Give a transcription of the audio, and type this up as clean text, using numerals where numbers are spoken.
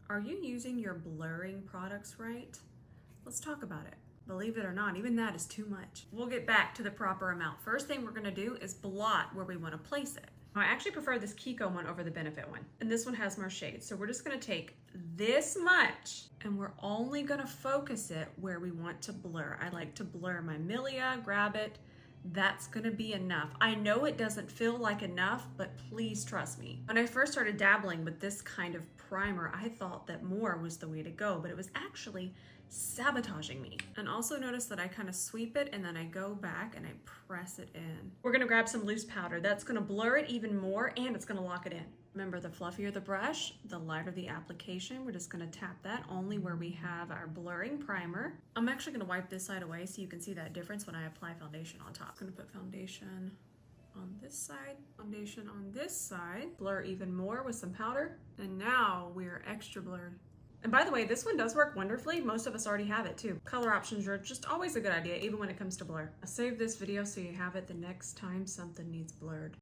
Are you using your blurring products right? Let's talk about it. Believe it or not, even that is too much. We'll get back to the proper amount. First thing we're gonna do is blot where we wanna place it. I actually prefer this Kiko one over the Benefit one. And this one has more shades. So we're just gonna take this much and we're only gonna focus it where we want to blur. I like to blur my milia, grab it. That's gonna be enough. I know it doesn't feel like enough, but please trust me. When I first started dabbling with this kind of primer, I thought that more was the way to go, but it was actually sabotaging me. And also notice that I kind of sweep it and then I go back and I press it in. We're gonna grab some loose powder. That's gonna blur it even more and it's gonna lock it in. Remember, the fluffier the brush, the lighter the application. We're just gonna tap that only where we have our blurring primer. I'm actually gonna wipe this side away so you can see that difference when I apply foundation on top. I'm gonna put foundation on this side, foundation on this side, blur even more with some powder, and now we're extra blurred. And by the way, this one does work wonderfully. Most of us already have it too. Color options are just always a good idea, even when it comes to blur. I'll save this video so you have it the next time something needs blurred.